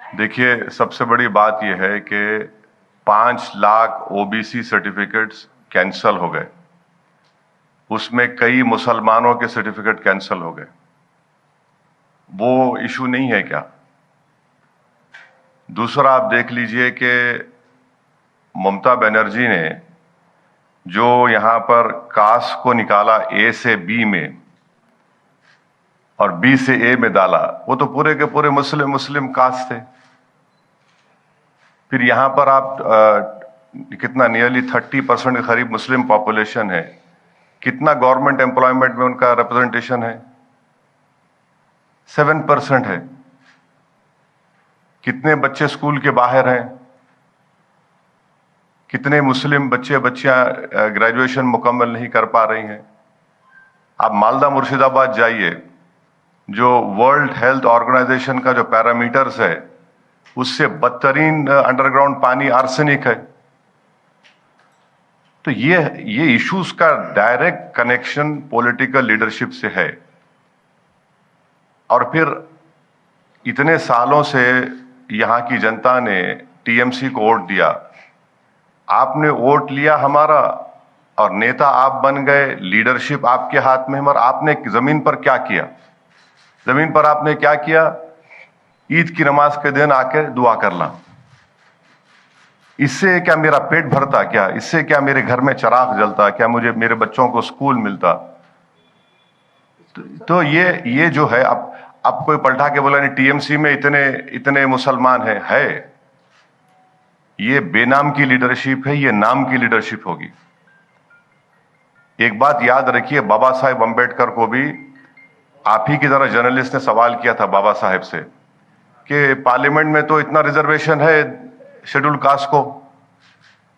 देखिए, सबसे बड़ी बात यह है कि 5 लाख ओबीसी सर्टिफिकेट्स कैंसल हो गए। उसमें कई मुसलमानों के सर्टिफिकेट कैंसल हो गए। वो इशू नहीं है क्या? दूसरा, आप देख लीजिए कि ममता बनर्जी ने जो यहां पर कास्ट को निकाला ए से बी में और बी से ए में डाला, वो तो पूरे के पूरे मुस्लिम कास्ट थे। फिर यहां पर आप कितना नियरली 30% के करीब मुस्लिम पॉपुलेशन है। कितना गवर्नमेंट एम्प्लॉयमेंट में उनका रिप्रेजेंटेशन है? 7% है। कितने बच्चे स्कूल के बाहर हैं? कितने मुस्लिम बच्चियां ग्रेजुएशन मुकम्मल नहीं कर पा रही हैं? आप मालदा मुर्शिदाबाद जाइए, जो वर्ल्ड हेल्थ ऑर्गेनाइजेशन का जो पैरामीटर्स है, उससे बदतरीन अंडरग्राउंड पानी आर्सेनिक है। तो ये इश्यूज का डायरेक्ट कनेक्शन पॉलिटिकल लीडरशिप से है। और फिर इतने सालों से यहां की जनता ने टीएमसी को वोट दिया। आपने वोट लिया हमारा और नेता आप बन गए, लीडरशिप आपके हाथ में है, मगर आपने जमीन पर क्या किया? जमीन पर आपने क्या किया? ईद की नमाज के दिन आकर दुआ करना। इससे क्या मेरा पेट भरता? क्या इससे क्या मेरे घर में चिराग जलता? क्या मुझे मेरे बच्चों को स्कूल मिलता? तो ये जो है, अब कोई पलटा के बोला नहीं टीएमसी में इतने मुसलमान है। ये बेनाम की लीडरशिप है, ये नाम की लीडरशिप होगी। एक बात याद रखिए, बाबा साहेब अंबेडकर को भी आप ही की तरह जर्नलिस्ट ने सवाल किया था बाबा साहेब से कि पार्लियामेंट में तो इतना रिजर्वेशन है शेड्यूल कास्ट को,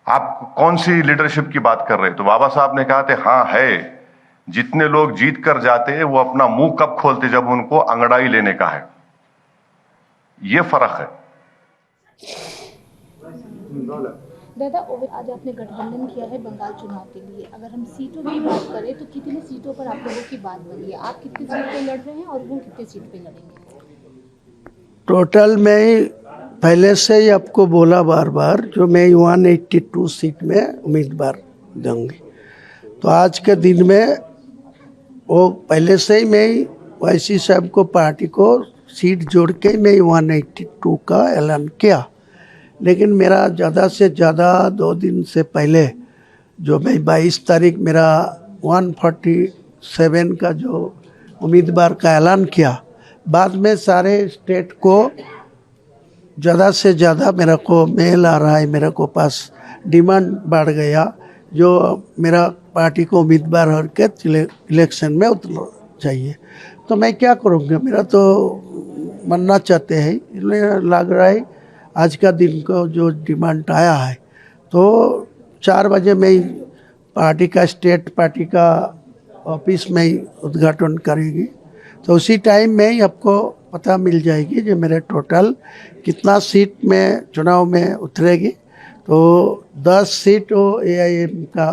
आप कौन सी लीडरशिप की बात कर रहे हैं? तो बाबा साहब ने कहा थे, हाँ है। जितने लोग जीत कर जाते हैं वो अपना मुंह कब खोलते? जब उनको अंगड़ाई लेने का है। ये फर्क है। दादा, आज आपने गठबंधन किया है बंगाल चुनाव के लिए। अगर हम सीटों की बात करें तो कितनी सीटों पर आप लोगों की बात बनी है? आप कितनी सीट पे लड़ रहे हैं और वो कितनी सीट पे लड़ेंगे? टोटल में पहले से ही आपको बोला बार बार, जो मैं 182 सीट में उम्मीदवार दूंगी। तो आज के दिन में वो पहले से ही मैं वाईसी साहब को पार्टी को सीट जोड़ के मैं 182 का ऐलान किया। लेकिन मेरा ज़्यादा से ज़्यादा 2 दिन से पहले जो मैं 22 तारीख मेरा 147 का जो उम्मीदवार का ऐलान किया, बाद में सारे स्टेट को ज़्यादा से ज़्यादा मेरे को मेल आ रहा है, मेरे को पास डिमांड बढ़ गया जो मेरा पार्टी को उम्मीदवार और के इलेक्शन में उतर चाहिए। तो मैं क्या करूँगा? मेरा तो बनना चाहते हैं, इसलिए लग रहा है आज का दिन को जो डिमांड आया है। तो 4 बजे में ही पार्टी का स्टेट पार्टी का ऑफिस में ही उद्घाटन करेगी। तो उसी टाइम में ही आपको पता मिल जाएगी जो मेरे टोटल कितना सीट में चुनाव में उतरेगी। तो 10 सीट वो AIM का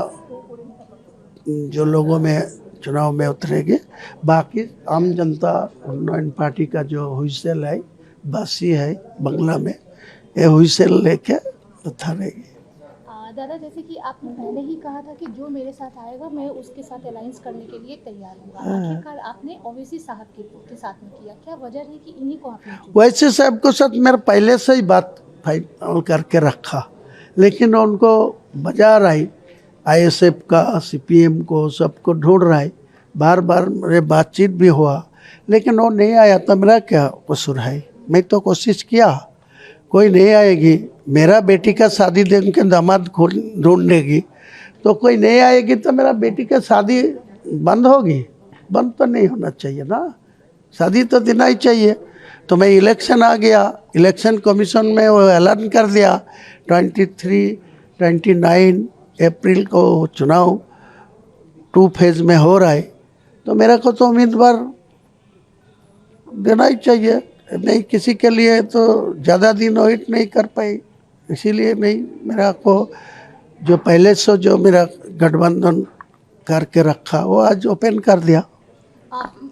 जो लोगों में चुनाव में उतरेगी। बाकी आम जनता उन्नयन पार्टी का जो हुइसल है, बासी है बंगला में, ये हुइसल लेके उतारेगी। दादा, जैसे कि आपने पहले ही कहा था कि जो मेरे साथ आएगा मैं उसके साथ अलायंस करने के लिए तैयार हूँ। आखिरकार आपने ओवैसी साहब के साथ में किया, क्या वजह है कि इन्हीं को आपने चुना? वैसे साहब को साथ मेरा पहले से ही बात फाइनल करके रखा, लेकिन उनको बजा रही ISF का, CPM को, सबको ढूंढ रहा है। बार बार मेरे बातचीत भी हुआ, लेकिन वो नहीं आया। तो मेरा क्या कसूर है? मैं तो कोशिश किया, कोई नहीं आएगी। मेरा बेटी का शादी देख के दामाद ढूंढेगी, तो कोई नहीं आएगी तो मेरा बेटी का शादी बंद होगी? बंद तो नहीं होना चाहिए ना, शादी तो देना ही चाहिए। तो मैं इलेक्शन आ गया, इलेक्शन कमीशन में वो ऐलान कर दिया 23-29 अप्रैल को चुनाव 2 फेज में हो रहा है। तो मेरे को तो उम्मीदवार देना ही चाहिए। नहीं किसी के लिए तो ज़्यादा दिन वेट नहीं कर पाई, इसीलिए मैं मेरा को जो पहले से जो मेरा गठबंधन करके रखा वो आज ओपन कर दिया।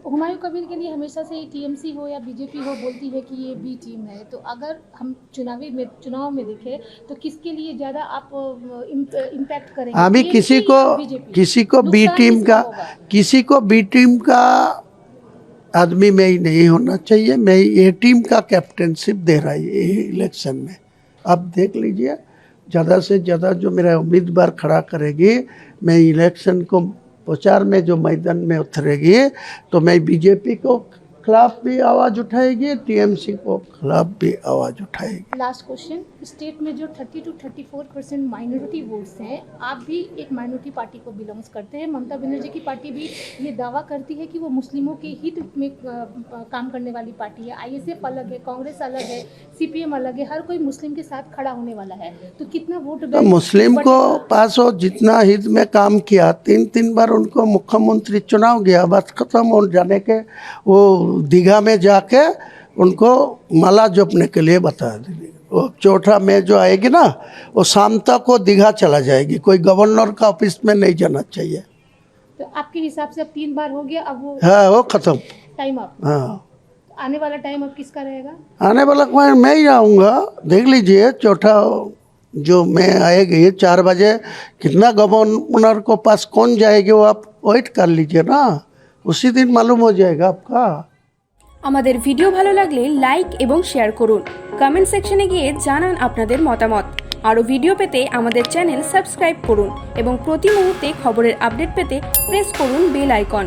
हुमायूं कबीर के लिए हमेशा से ही टीएमसी हो या बीजेपी हो बोलती है कि ये बी टीम है, तो अगर हम चुनाव में देखें तो किसके लिए ज़्यादा आप इम्पैक्ट करेंगे? अभी TMC किसी या BJP? किसी को बी नुकसान टीम किसका का होगा? किसी को बी टीम का आदमी में ही नहीं होना चाहिए। मैं ए टीम का कैप्टनशिप दे रहा है ये इलेक्शन में। आप देख लीजिए, ज़्यादा से ज़्यादा जो मेरा उम्मीदवार खड़ा करेगी, मैं इलेक्शन को प्रचार में जो मैदान में उतरेगी तो मैं बीजेपी को खिलाफ भी आवाज़ उठाएगी, टीएमसी को खिलाफ भी आवाज़ उठाएगी। लास्ट क्वेश्चन, स्टेट में जो 30 to 34% माइनॉरिटी वोट्स हैं, आप भी एक माइनॉरिटी पार्टी को बिलोंग्स करते हैं। ममता बनर्जी की पार्टी भी ये दावा करती है कि वो मुस्लिमों के हित में काम करने वाली पार्टी है। आईएसएफ अलग है, कांग्रेस अलग है, सीपीएम अलग है, हर कोई मुस्लिम के साथ खड़ा होने वाला है। तो कितना वोट तो बैंक मुस्लिम को बढ़ेगा? पास हो, जितना हित में काम किया, 3 बार उनको मुख्यमंत्री चुनाव गया, बात खत्म हो जाने के वो दीघा में जाके उनको माला जपने के लिए बता देंगे। वो चौथा में जो आएगी ना, वो शाम तक वो दीघा चला जाएगी, कोई गवर्नर का ऑफिस में नहीं जाना चाहिए। तो आपके हिसाब से अब 3 बार हो गया, अब वो हाँ, वो खत्म। Time up. हाँ, आने वाला टाइम अब किसका रहेगा? आने वाला मैं ही आऊँगा। देख लीजिए, चौथा जो मैं आएगी 4 बजे, कितना गवर्नर को पास कौन जाएगी वो आप वेट कर लीजिए ना, उसी दिन मालूम हो जाएगा आपका। আমাদের ভিডিও ভালো লাগলে লাইক এবং শেয়ার করুন। কমেন্ট সেকশনে গিয়ে জানান আপনাদের মতামত। আরও ভিডিও পেতে আমাদের চ্যানেল সাবস্ক্রাইব করুন এবং প্রতি মুহূর্তে খবরের আপডেট পেতে প্রেস করুন বেল আইকন।